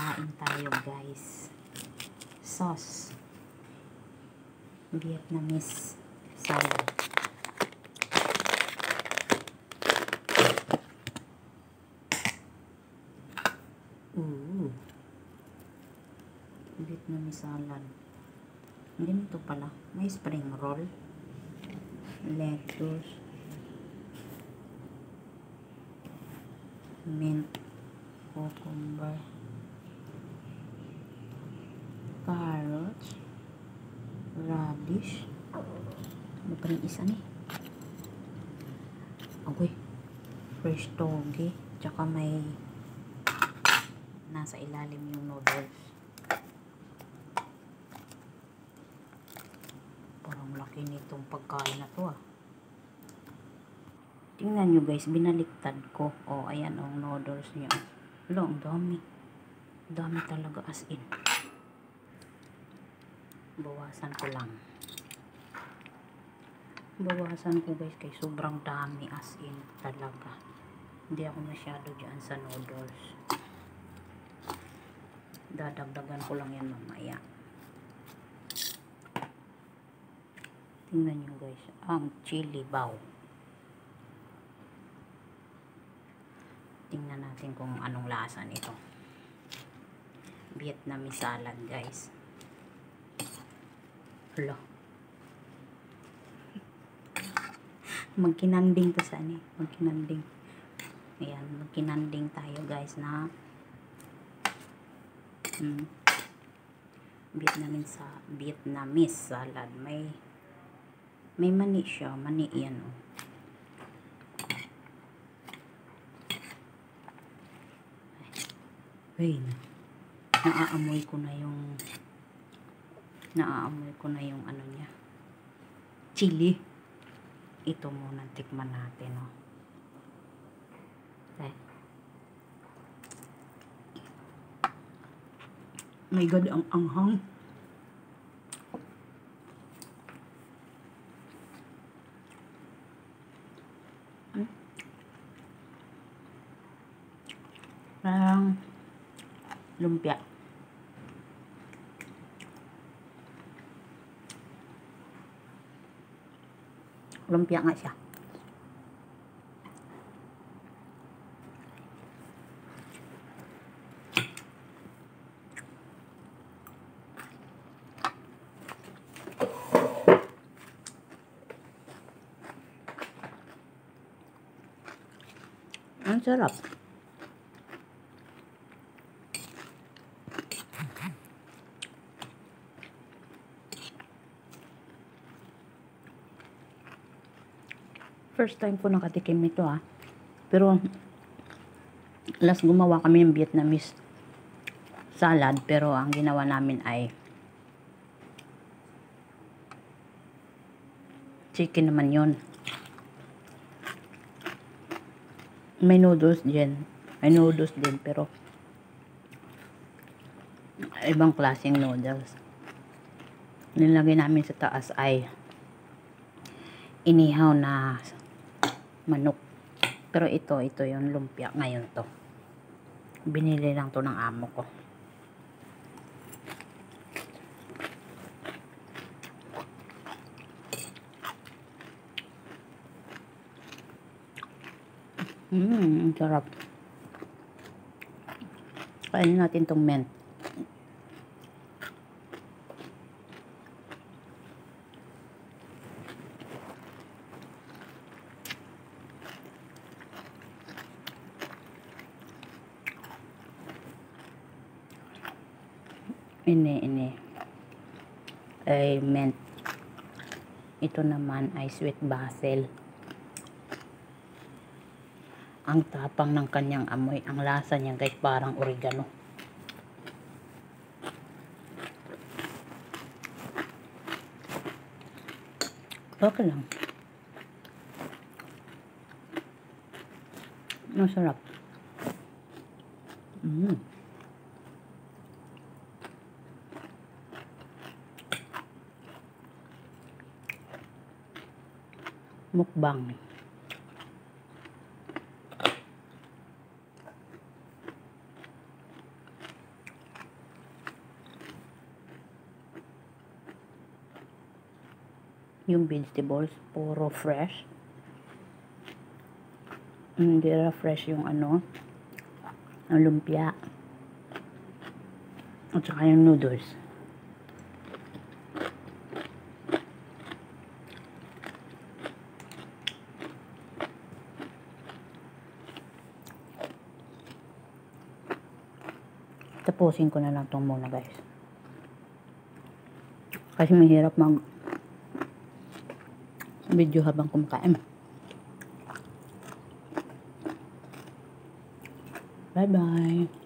Kain tayo guys. Sauce. Vietnamese salad. Vietnamese salad. Ganito pala. May spring roll. Lettuce. Mint. Cucumber. Carrots. Radish. Ano pa rin isa ni? Okay. Fresh toge. Tsaka may nasa ilalim yung noodles. Parang laki nitong pagkain na to ah. Tingnan nyo guys, binaliktad ko. Oh, ayan ang noodles niya. Wala, ang dami. Dami talaga as in. Bawasan ko lang. Bawasan ko guys kay sobrang dami as in talaga. Hindi ako masyado dyan sa noodles. Dadagdagan ko lang yan mamaya. Tingnan nyo guys, ang chili bao. Tingnan natin kung anong lasa nito. Vietnamese salad guys. Hala. Magkinanding to sa ani. Magkinanding. Ayan, magkinanding tayo guys na Vietnamese salad. May mani siya. Mani yan oh. Ay, naaamoy ko na yung ano niya. Chili. Ito muna tikman natin oh. My God, ang anghang. Parang lumpia. Lumpia nga siya. Ang sarap. First time ko nakatikim nito ah. Pero last gumawa kami ng Vietnamese salad, pero ang ginawa namin ay chicken naman yun. May noodles din. May noodles din pero ibang klaseng noodles. Nilagay namin sa taas ay inihaw na manok. Pero ito yung lumpia ngayon to. Binili lang to ng amo ko. Sarap. Kainin natin tong mint. Ini ay mint. Ito naman ay sweet basil. Ang tapang ng kanyang amoy. Ang lasa niya guys parang oregano. Okay lang. Masarap. Mukbang. yung vegetables, puro fresh. Hindi fresh yung ano, ang lumpia. At saka yung noodles. Tapusin ko na lang itong muna guys. Kasi mahirap mag video habang kumakain. Bye bye.